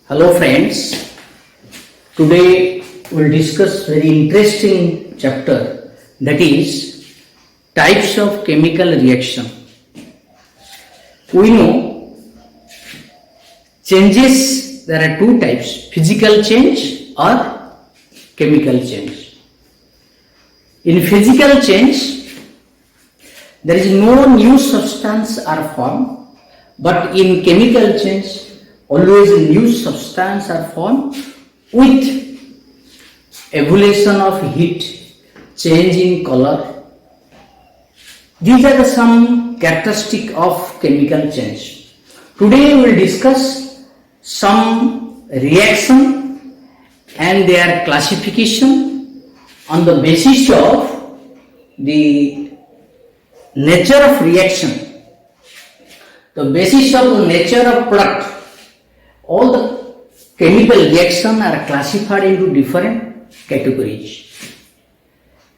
Hello friends, today we'll discuss very interesting chapter, that is types of chemical reaction. We know changes, there are two types, physical change or chemical change. In physical change, there is no new substance are formed, but in chemical change, always new substance are formed with evolution of heat, change in color. These are some characteristics of chemical change. Today we will discuss some reaction and their classification on the basis of the nature of reaction, the basis of the nature of product. All the chemical reactions are classified into different categories.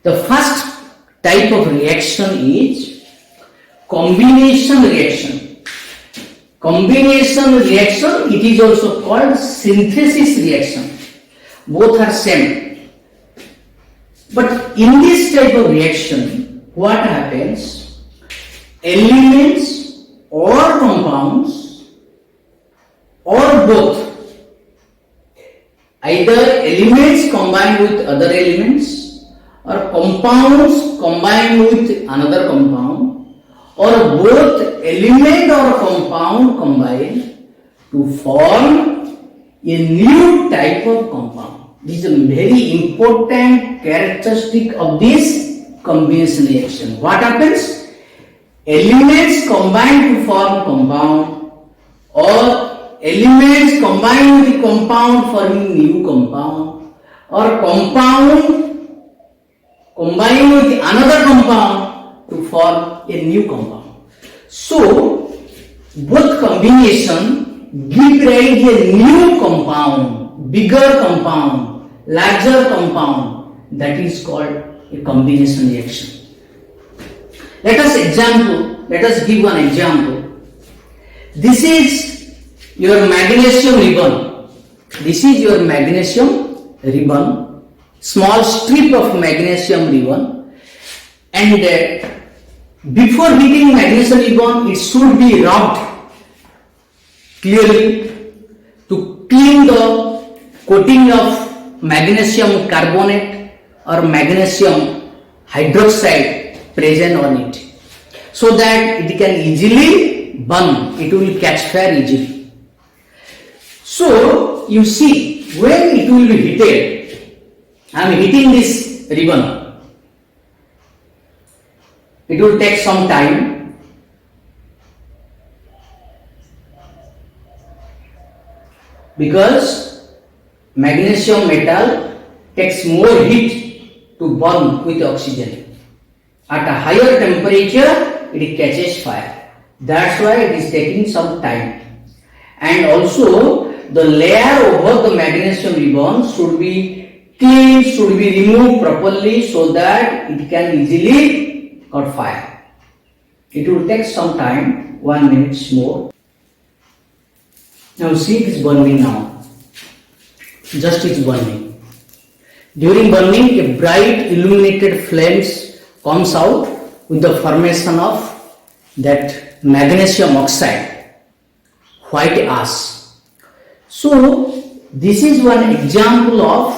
The first type of reaction is combination reaction. Combination reaction, it is also called synthesis reaction. Both are same. But in this type of reaction, what happens? Elements or compounds or both, either elements combined with other elements or compounds combined with another compound, or both element or compound combined to form a new type of compound. This is a very important characteristic of this combination reaction. What happens? Elements combine to form compound, or elements combine with the compound forming new compound, or compound combine with another compound to form a new compound. So both combination give rise a new compound, bigger compound, larger compound, that is called a combination reaction. Let us give one example. This is your magnesium ribbon. This is your magnesium ribbon, small strip of magnesium ribbon, and before heating magnesium ribbon, it should be rubbed clearly to clean the coating of magnesium carbonate or magnesium hydroxide present on it, so that it can easily burn, it will catch fire easily. So you see, when it will be heated, I am heating this ribbon. It will take some time. Because magnesium metal takes more heat to burn with oxygen. At a higher temperature, it catches fire. That's why it is taking some time. And also, the layer over the magnesium ribbon should be cleaned, should be removed properly, so that it can easily caught fire. It will take some time, 1 minute more. Now see, it is burning now. Just it's burning. During burning, a bright illuminated flames comes out with the formation of that magnesium oxide, white ash. So this is one example of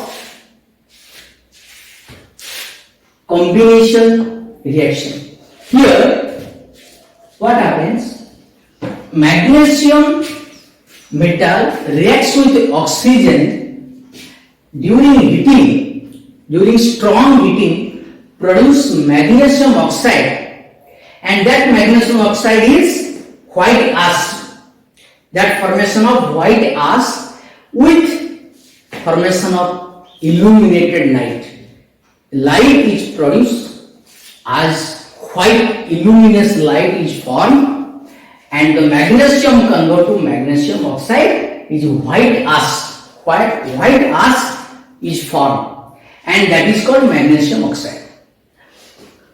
combination reaction. Here, what happens? Magnesium metal reacts with oxygen during heating, during strong heating, produce magnesium oxide, and that magnesium oxide is white ash. That formation of white ash with formation of illuminated light. Light is produced as white luminous light is formed, and the magnesium convert to magnesium oxide is white ash. White ash is formed, and that is called magnesium oxide.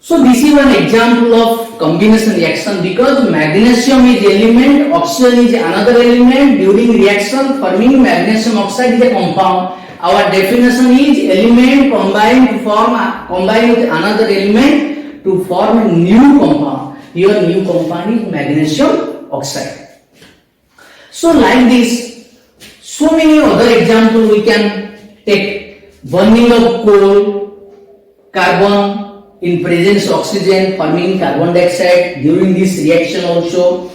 So this is one example of combination reaction because magnesium is element, oxygen is another element. During reaction forming magnesium oxide is a compound. Our definition is element combine with another element to form a new compound. Here new compound is magnesium oxide. So like this, so many other examples we can take. Burning of coal, carbon in presence of oxygen forming carbon dioxide. During this reaction also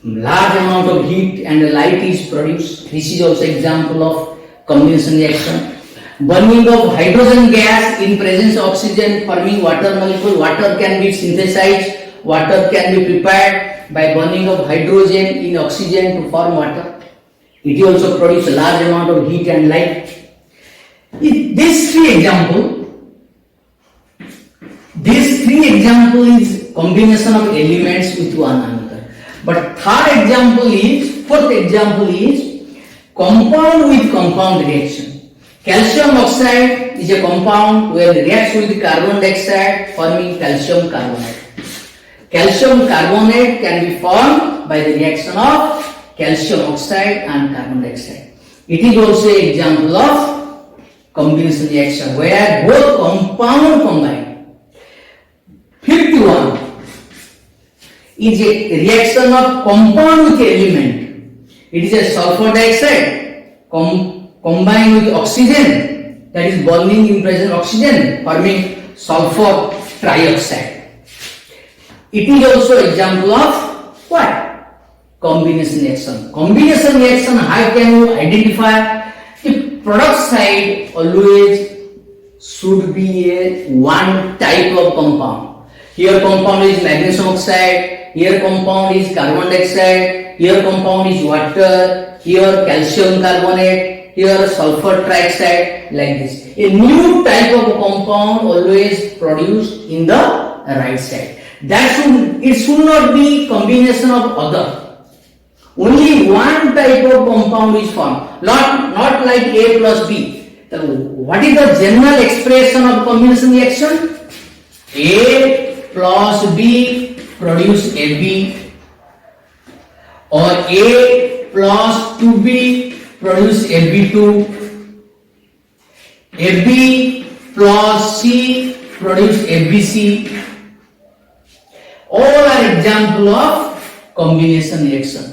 large amount of heat and light is produced. This is also example of combination reaction. Burning of hydrogen gas in presence of oxygen forming water molecule. Water can be synthesized, water can be prepared by burning of hydrogen in oxygen to form water. It also produces a large amount of heat and light. These three examples is combination of elements with one another. But fourth example is compound with compound reaction. Calcium oxide is a compound where it reacts with carbon dioxide forming calcium carbonate. Calcium carbonate can be formed by the reaction of calcium oxide and carbon dioxide. It is also an example of combination reaction where both compound combine. Fifth one is a reaction of compound with element. It is a sulfur dioxide combined with oxygen, that is burning in presence of oxygen forming sulfur trioxide. It is also example of what? Combination reaction. Combination reaction, how can you identify? The product side always should be a one type of compound. Here compound is magnesium oxide, here compound is carbon dioxide, here compound is water, here calcium carbonate, here sulfur trioxide, like this. A new type of compound always produced in the right side. It should not be combination of other. Only one type of compound is formed, not like A plus B. So what is the general expression of combination reaction? A plus B produce AB, or A plus 2B produce AB2, AB plus C produce ABC. All are example of combination reaction.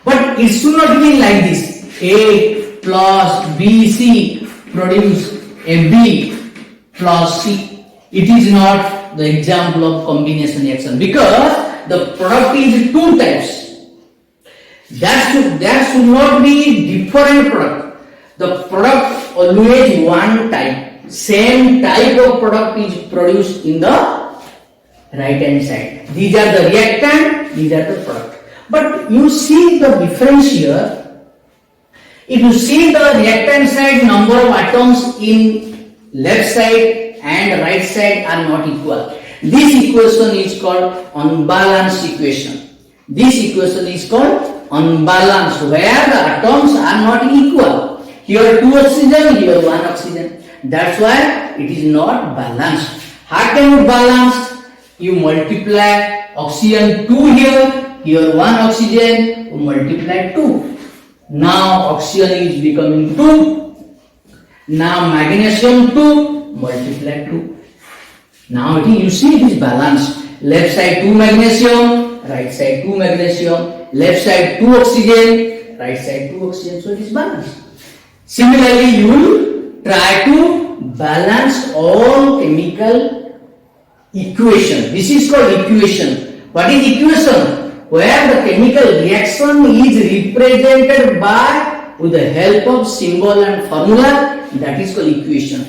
But it should not be like this. A plus BC produce AB plus C. It is not the example of combination reaction because the product is two types. There should not be different product. The product always one type. Same type of product is produced in the right hand side. These are the reactant, these are the product. But you see the difference here. If you see the reactant side, number of atoms in left side and right side are not equal. This equation is called unbalanced equation. This equation is called unbalanced, where the atoms are not equal. Here 2 oxygen, here 1 oxygen. That's why it is not balanced. How can you balance? You multiply oxygen 2 here 1 oxygen, you multiply 2. Now oxygen is becoming 2. Now magnesium 2, multiply 2. Now you see it is balanced. Left side 2 magnesium, right side 2 magnesium, left side 2 oxygen, right side 2 oxygen. So it is balanced. Similarly, you will try to balance all chemical equation. This is called equation. What is equation? Where the chemical reaction is represented by with the help of symbol and formula, that is called equation.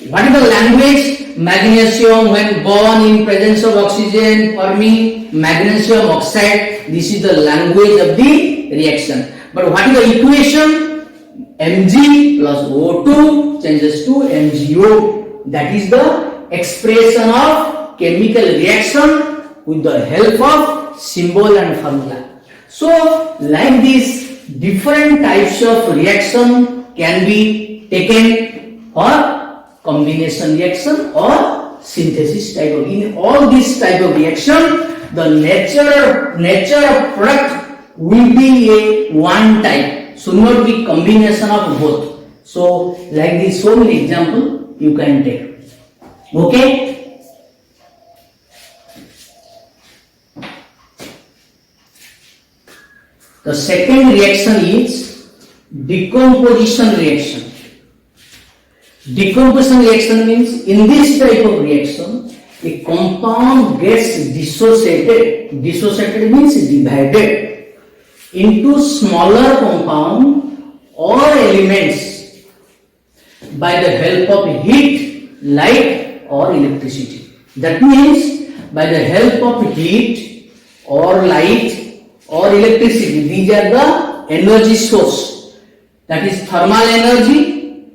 What is the language? Magnesium when born in presence of oxygen forming magnesium oxide. This is the language of the reaction. But what is the equation? Mg plus O2 changes to MgO. That is the expression of chemical reaction with the help of symbol and formula. So like this, different types of reaction can be taken for combination reaction or synthesis type of. In all these type of reaction, the nature of product will be a one type, should not be combination of both. So like this, so many example you can take. Okay. The second reaction is decomposition reaction. Decomposition reaction means in this type of reaction, a compound gets dissociated. Dissociated means divided into smaller compound or elements by the help of heat, light or electricity. That means by the help of heat or light or electricity, these are the energy source, that is thermal energy,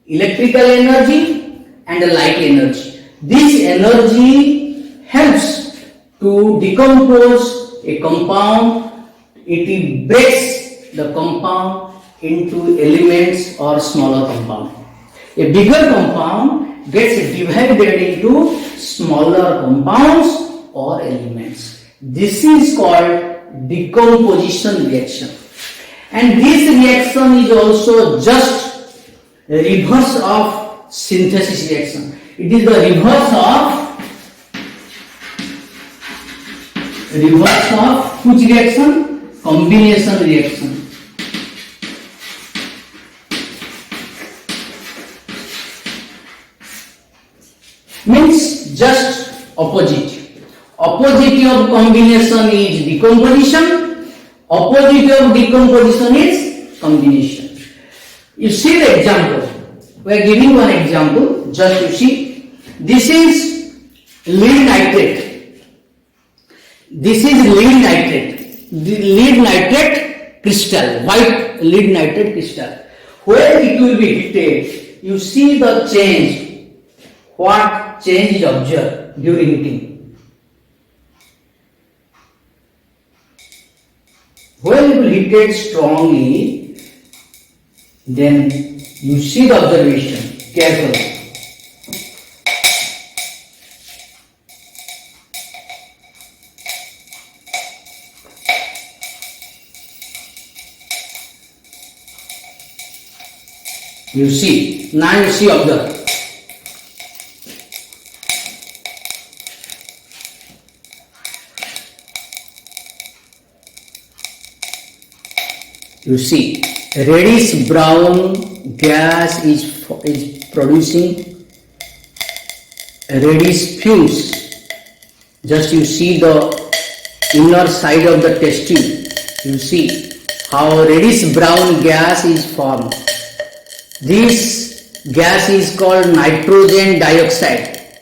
electrical energy and light energy. This energy helps to decompose a compound. It breaks the compound into elements or smaller compound. A bigger compound gets divided into smaller compounds or elements. This is called decomposition reaction. And this reaction is also just reverse of synthesis reaction. It is the reverse of which reaction? Combination reaction. Means just opposite. Opposite of combination is decomposition. Opposite of decomposition is combination. You see the example. We are giving one example. Just you see. This is lead nitrate. This is lead nitrate. The lead nitrate crystal. White lead nitrate crystal. When it will be heated, you see the change. What change is observed during heating? When it will heated strongly, then you see the observation carefully. You see, now you see observe. You see, reddish brown gas is producing reddish fumes. Just you see the inner side of the test tube. You see how reddish brown gas is formed. This gas is called nitrogen dioxide.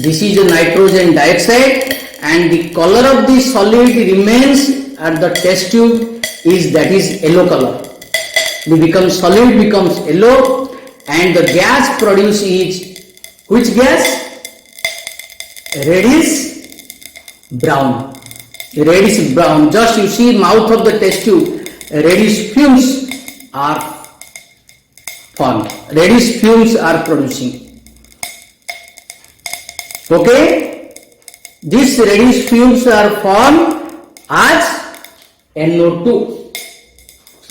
This is a nitrogen dioxide, and the color of the solid remains at the test tube is yellow color. It becomes solid, becomes yellow, and the gas produced is which gas? Reddish brown. Reddish brown. Just you see mouth of the test tube, reddish fumes are formed. Reddish fumes are producing. Okay? These reddish fumes are formed as NO2.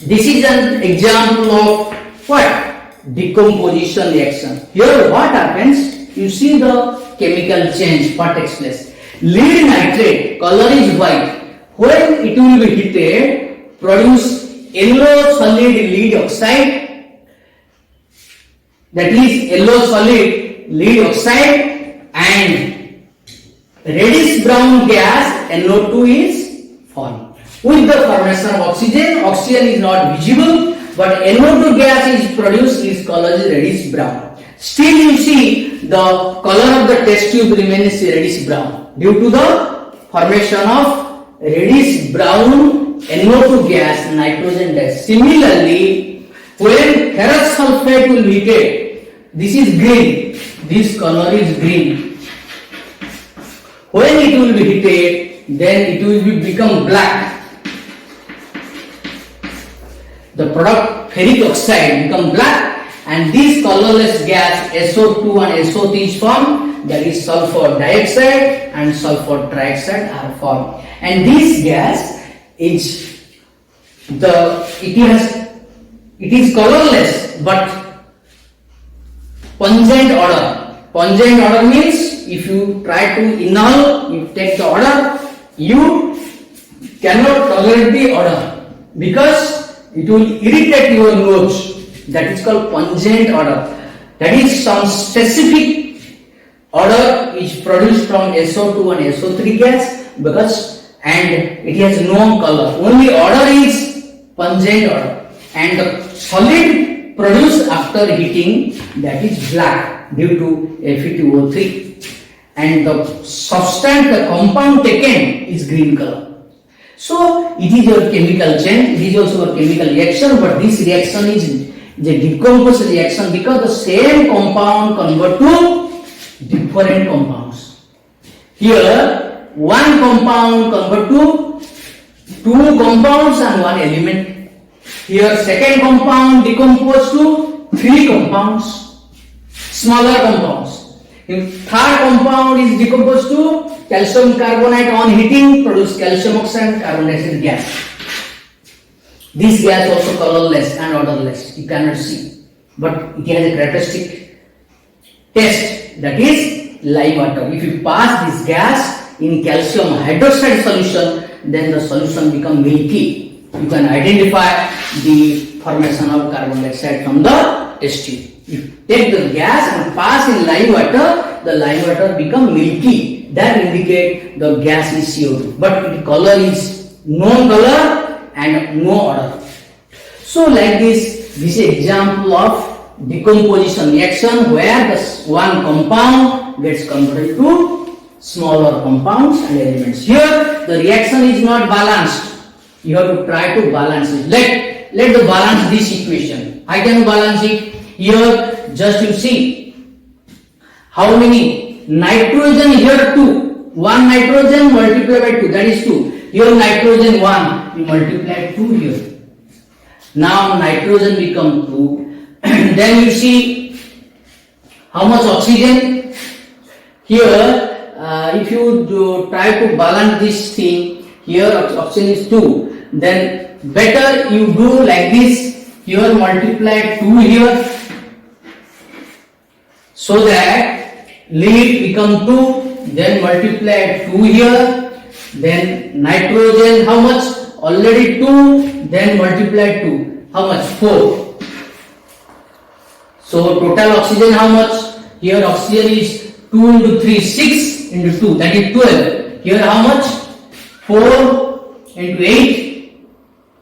This is an example of what? Decomposition reaction. Here what happens? You see the chemical change, what takes place. Lead nitrate, color is white. When it will be heated, produce yellow solid lead oxide. That is yellow solid lead oxide, and reddish brown gas NO2 is formed. With the formation of oxygen, oxygen is not visible, but NO2 gas is produced, its color is reddish brown. Still you see the color of the test tube remains reddish brown due to the formation of reddish brown NO2 gas, nitrogen gas. Similarly, when ferrous sulfate will be heated, this is green, this color is green. When it will be heated, then it will become black. The product ferric oxide become black, and this colorless gas SO2 and SO3 is formed, that is sulfur dioxide and sulfur trioxide are formed. And this gas is it is colorless but pungent odor. Pungent odor means if you try to inhale, you take the odor, you cannot tolerate the odor because it will irritate your nose. That is called pungent odor. That is some specific odor is produced from SO2 and SO3 gas and it has no color. Only odor is pungent odor, and the solid produced after heating, that is black due to Fe2O3, and the substance, the compound taken is green color. So it is your chemical change, it is also a chemical reaction, but this reaction is the decomposed reaction because the same compound convert to different compounds. Here one compound convert to two compounds and one element. Here second compound decompose to three compounds, smaller compounds. If third compound is decomposed to calcium carbonate on heating, produce calcium oxide carbon dioxide gas. This gas also colorless and odorless, you cannot see, but it has a characteristic taste, that is lime water. If you pass this gas in calcium hydroxide solution, then the solution become milky. You can identify the formation of carbon dioxide from the test tube. If you take the gas and pass in lime water, the lime water become milky. That indicate the gas is CO2, but the color is no color and no odor. So like this is example of decomposition reaction where the one compound gets converted to smaller compounds and elements. Here the reaction is not balanced. You have to try to balance it. Let the balance this equation. I can balance it. Here just you see how many nitrogen, here 2. 1 nitrogen multiplied by 2, that is 2. Here nitrogen 1, you multiply 2 here. Now nitrogen become 2. Then you see how much oxygen. Here if you try to balance this thing, here oxygen is 2. Then better you do like this. Here multiply 2 here, so that lead become 2. Then multiply 2 here. Then nitrogen how much? Already 2. Then multiply 2. How much? 4. So total oxygen how much? Here oxygen is 2 into 3, 6 into 2, that is 12. Here how much? 4 into 8.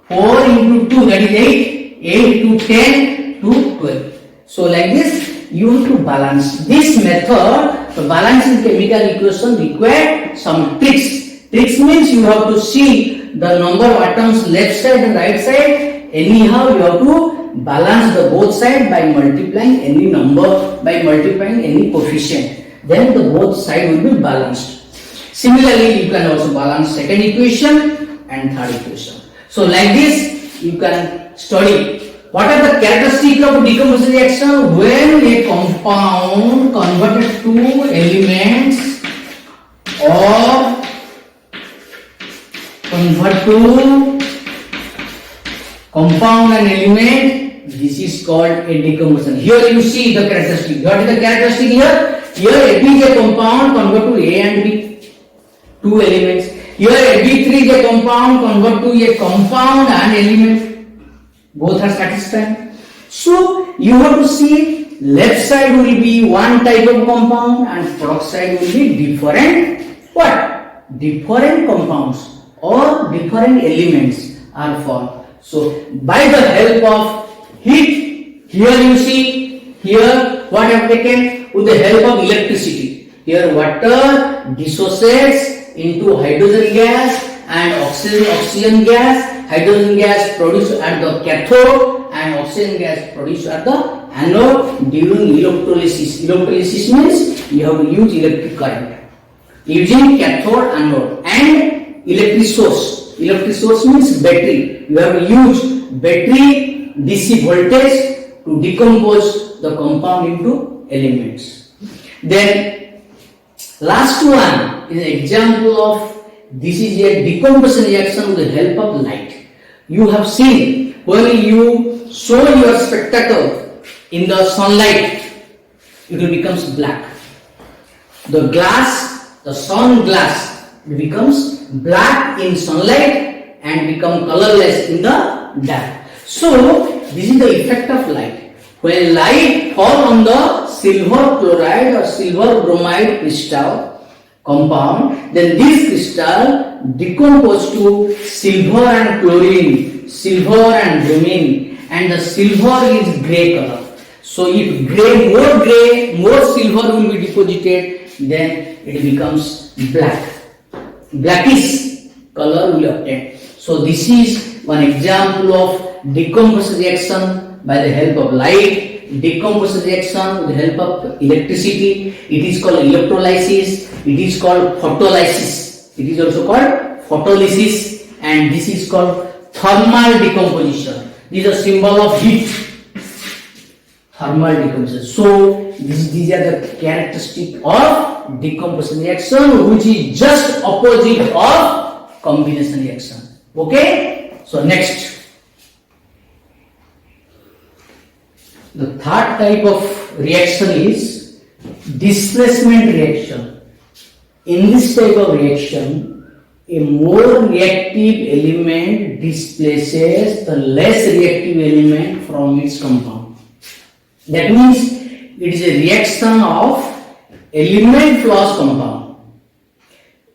4 into 2, that is 8. 8 to 10 to 12. So like this you have to balance. This method, the balancing chemical equation require some tricks. Tricks means you have to see the number of atoms left side and right side. Anyhow you have to balance the both side by multiplying any number, by multiplying any coefficient. Then the both side will be balanced. Similarly you can also balance second equation and third equation. So like this you can study what are the characteristics of decomposition reaction when a compound converted to elements or convert to compound and element. This is called a decomposition. Here you see the characteristic. What is the characteristic here? Here AB is a compound convert to A and B, two elements. Here AB3 is a compound convert to a compound and element. Both are satisfied. So you have to see left side will be one type of compound and product side will be different what? Different compounds or different elements are formed. So by the help of heat, here you see, here what I have taken with the help of electricity. Here water dissociates into hydrogen gas and oxygen gas. Hydrogen gas produced at the cathode and oxygen gas produced at the anode during electrolysis. Electrolysis means you have to use electric current using cathode, anode, and electric source. Electric source means battery. You have to use battery DC voltage to decompose the compound into elements. Then last one is an example of this is a decomposition reaction with the help of light. You have seen when you show your spectacle in the sunlight, it will becomes black. The glass, the sun glass, becomes black in sunlight and become colorless in the dark. So this is the effect of light. When light falls on the silver chloride or silver bromide crystal compound, then this crystal decompose to silver and chlorine, silver and bromine, and the silver is grey color. So if more silver will be deposited, then it becomes black. Blackish color will obtain. So this is one example of decomposition reaction by the help of light, decomposition reaction with the help of electricity. It is called electrolysis. It is called photolysis. It is also called photolysis, and this is called thermal decomposition. This is a symbol of heat. Thermal decomposition. So these are the characteristics of decomposition reaction, which is just opposite of combination reaction. Okay. So next, the third type of reaction is displacement reaction. In this type of reaction, a more reactive element displaces the less reactive element from its compound. That means it is a reaction of element plus compound.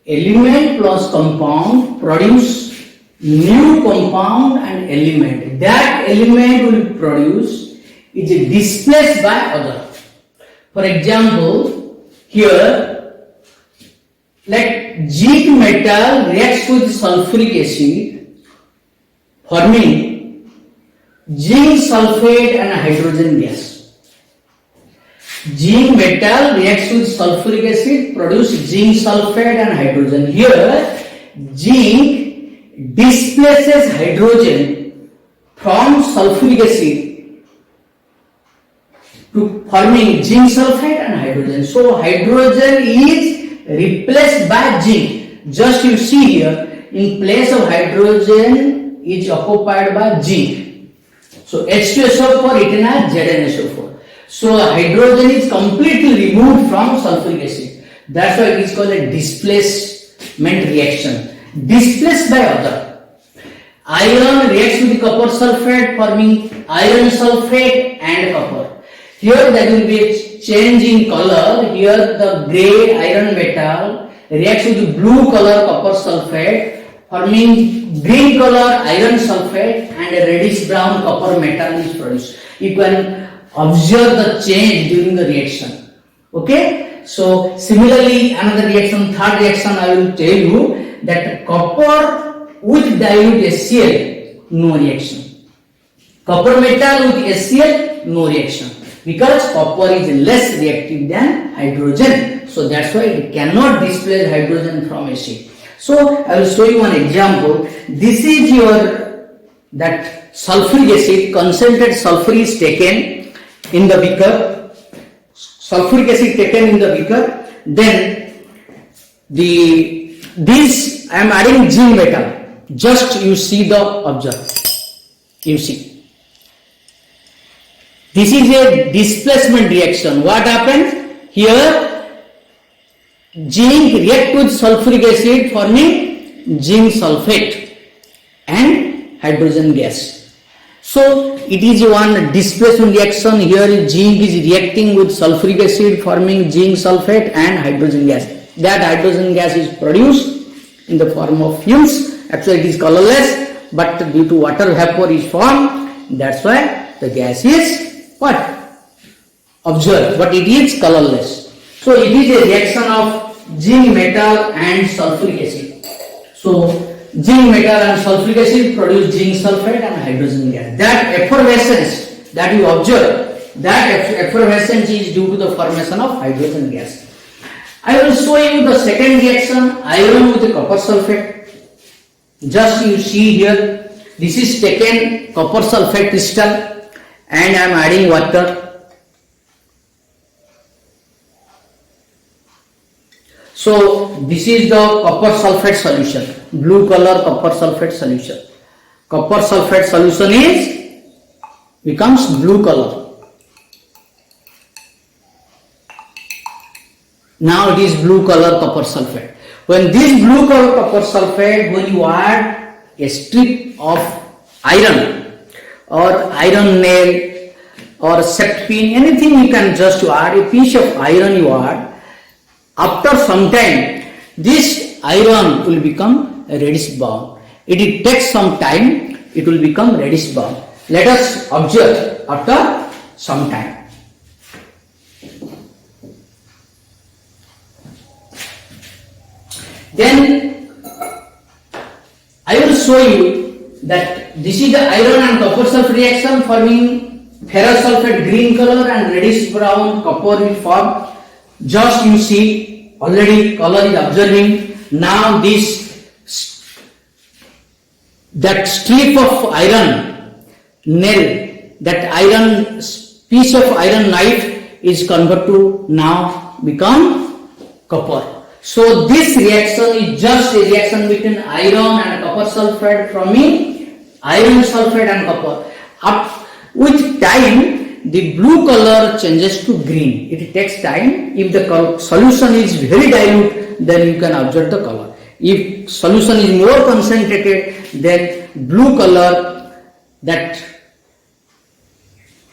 Element plus compound produce new compound and element. That element will produce is displaced by other. For example, here let zinc metal reacts with sulfuric acid, forming zinc sulfate and hydrogen gas. Zinc metal reacts with sulfuric acid, produce zinc sulfate and hydrogen. Here, zinc displaces hydrogen from sulfuric acid to forming zinc sulfate and hydrogen. So hydrogen is replaced by zinc. Just you see here, in place of hydrogen is occupied by zinc. So H2SO4 written as ZnSO4. So hydrogen is completely removed from sulfuric acid. That's why it is called a displacement reaction. Displaced by other. Iron reacts with copper sulfate, forming iron sulfate and copper. Here there will be a change in color. Here the grey iron metal reacts with blue color copper sulfate, forming green color iron sulfate, and a reddish brown copper metal is produced. You can observe the change during the reaction. Okay. So similarly, another reaction, third reaction, I will tell you that copper with dilute HCl, no reaction. Copper metal with HCl, no reaction. Because copper is less reactive than hydrogen. So that's why it cannot displace hydrogen from acid. So I will show you one example. This is your that sulfuric acid, concentrated sulfur is taken in the beaker. Sulfuric acid taken in the beaker. Then this I am adding zinc metal. Just you see the observe. You see. This is a displacement reaction. What happens? Here, zinc reacts with sulfuric acid forming zinc sulfate and hydrogen gas. So, it is one displacement reaction. Here, zinc is reacting with sulfuric acid forming zinc sulfate and hydrogen gas. That hydrogen gas is produced in the form of fumes. Actually, it is colorless, but due to water vapor is formed. That's why the gas is what? Observe, but it is colorless. So it is a reaction of zinc metal and sulfuric acid. So zinc metal and sulfuric acid produce zinc sulfate and hydrogen gas. That effervescence that you observe, that effervescence is due to the formation of hydrogen gas. I will show you the second reaction, iron with the copper sulfate. Just you see here, this is taken copper sulfate crystal and I am adding water. So this is the copper sulfate solution, blue color copper sulfate solution. Copper sulfate solution becomes blue color. Now it is blue color copper sulfate. When this blue color copper sulfate, when you add a strip of iron or iron nail or set pin, anything you can just add, a piece of iron you add, after some time this iron will become reddish brown. It takes some time, it will become reddish brown. Let us observe after some time. Then I will show you that this is the iron and copper sulfate reaction forming ferrous sulfate green color and reddish brown copper will form. Just you see already color is observing. Now that strip of iron nail, that iron piece of iron knife is converted to now become copper. So this reaction is just a reaction between iron and copper sulfate forming iron sulfate and copper. With time the blue color changes to green. It takes time. If the solution is very dilute, then you can observe the color. If solution is more concentrated, then blue color that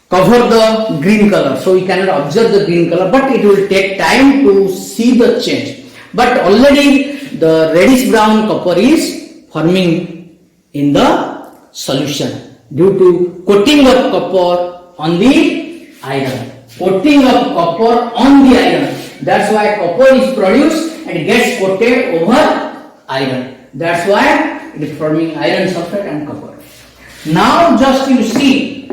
cover the green color. So we cannot observe the green color, but it will take time to see the change. But already the reddish brown copper is forming in the solution due to coating of copper on the iron. Coating of copper on the iron. That's why copper is produced and gets coated over iron. That's why it is forming iron sulfate and copper. Now just you see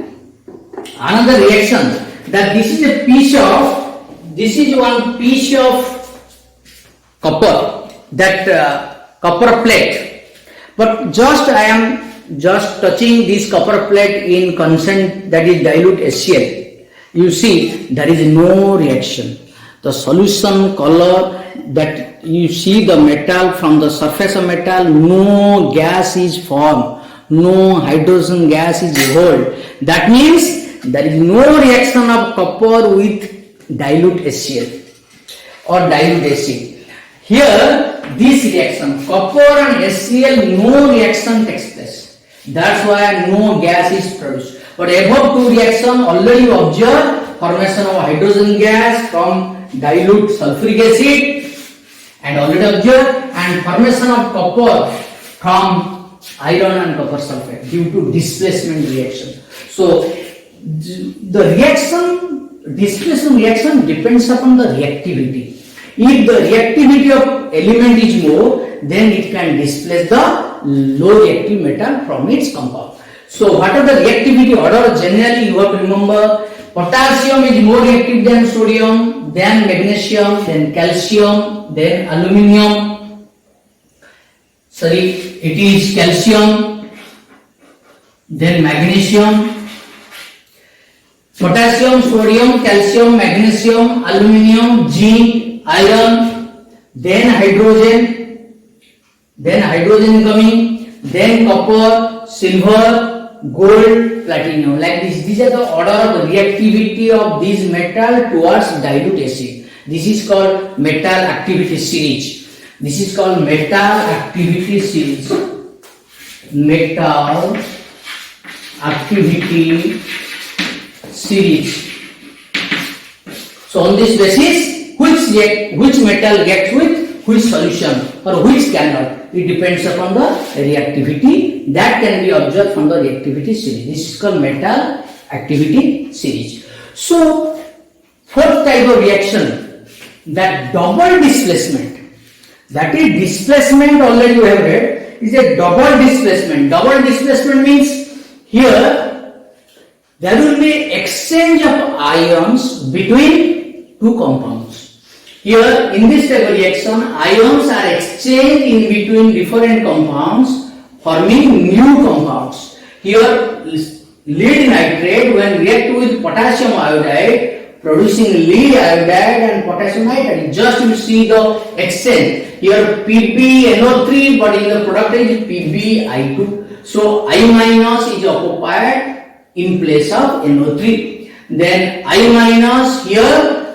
another reaction, that this is one piece of copper, that copper plate, but just I am just touching this copper plate in concent, that is dilute HCl. You see there is no reaction. The solution color, that you see the metal, from the surface of metal no gas is formed, no hydrogen gas is evolved. That means there is no reaction of copper with dilute HCl or dilute acid. Here this reaction, copper and HCl, no reaction takes place. That's why no gas is produced. But above two reaction already you observe formation of hydrogen gas from dilute sulfuric acid, and already observed, and formation of copper from iron and copper sulfate due to displacement reaction. So the displacement reaction depends upon the reactivity. If the reactivity of element is more, then it can displace the low reactive metal from its compound. So what are the reactivity order? Generally you have to remember, potassium is more reactive than sodium, then magnesium, then calcium, then aluminium. It is calcium, then magnesium, potassium, sodium, calcium, magnesium, aluminium, zinc, iron, then hydrogen coming, then copper, silver, gold, platinum. Like this, these are the order of the reactivity of this metal towards dilute acid. This is called metal activity series. This is called metal activity series. Metal activity series. So on this basis, which metal gets with which solution or which cannot, it depends upon the reactivity that can be observed from the reactivity series. This is called metal activity series. So fourth type of reaction, that double displacement, that is displacement, already you have read, is a double displacement. Double displacement means here there will be exchange of ions between two compounds. Here in this type of reaction, ions are exchanged in between different compounds forming new compounds. Here lead nitrate when react with potassium iodide, producing lead iodide and potassium nitrate. Just you see the exchange. Here PbNO3, but in the product is PbI2. So I minus is occupied in place of NO3. Then I minus here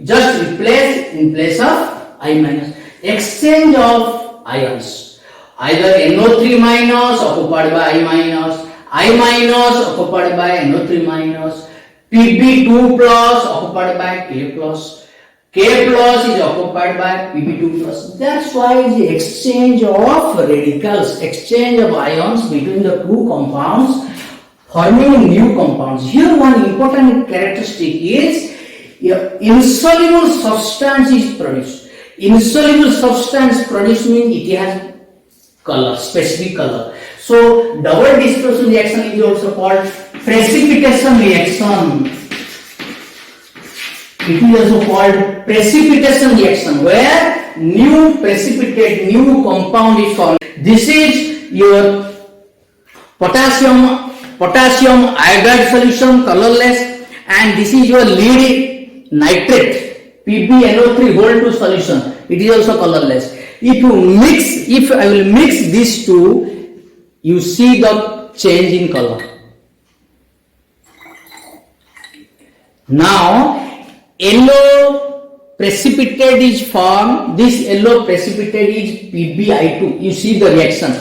just replace in place of I minus. Exchange of ions. Either NO3 minus occupied by I minus occupied by NO3 minus, Pb2 plus occupied by K plus, K plus is occupied by Pb2 plus. That's why the exchange of radicals, exchange of ions between the two compounds forming new compounds. Here one important characteristic is insoluble substance is produced. Insoluble substance produced means it has color, specific color. So double dispersion reaction is also called precipitation reaction. It is also called precipitation reaction, where new precipitate, new compound is formed. This is your potassium iodide solution, colorless, and this is your lead nitrate, PbNO3 whole 2 solution. It is also colorless. If I will mix these two, you see the change in color. Now, yellow precipitate is formed. This yellow precipitate is PbI2. You see the reaction.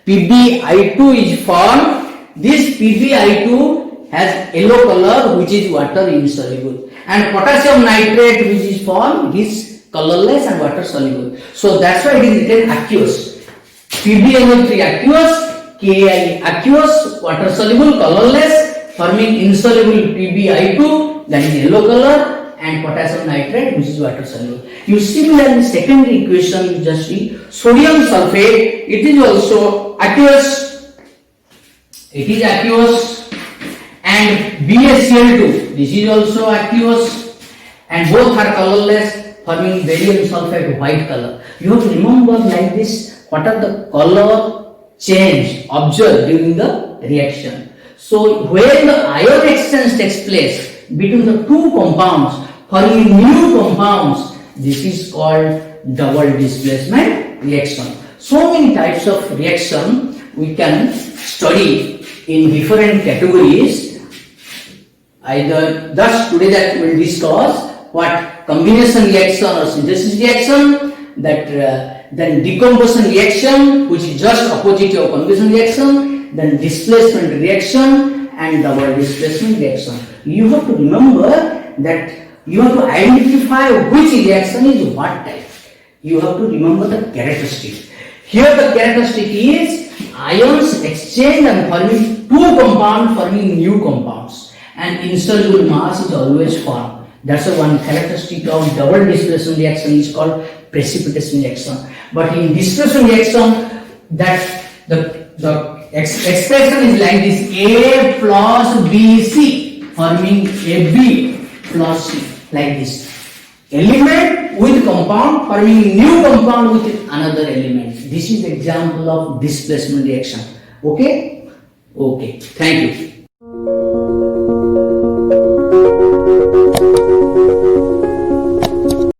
PbI2 is formed. This PbI2 has yellow color, which is water insoluble, and potassium nitrate, which is formed, is colorless and water soluble. So that's why it is written aqueous. PbNO3 aqueous, Ki aqueous, water soluble, colorless, forming insoluble PbI2, that is yellow color, and potassium nitrate, which is water soluble. You similarly secondary equation, you just see sodium sulfate. It is also aqueous. It is aqueous, and BaCl2. This is also aqueous, and both are colorless, forming barium sulfate white color. You have to remember like this, what are the color change observed during the reaction. So when the ion exchange takes place between the two compounds forming new compounds, this is called double displacement reaction. So many types of reaction we can study in different categories. Either thus today that we will discuss what combination reaction or synthesis reaction, that then decomposition reaction, which is just opposite of combination reaction, then displacement reaction and double displacement reaction. You have to remember that you have to identify which reaction is what type. You have to remember the characteristic. Here the characteristic is ions exchange and forming two compounds forming new compounds, and insoluble mass is always formed. That's the one characteristic of double displacement reaction is called precipitation reaction. But in displacement reaction, that the expression is like this: A plus BC forming AB plus C, like this. Element with compound forming new compound with another element. This is the example of displacement reaction. Okay? Okay. Thank you.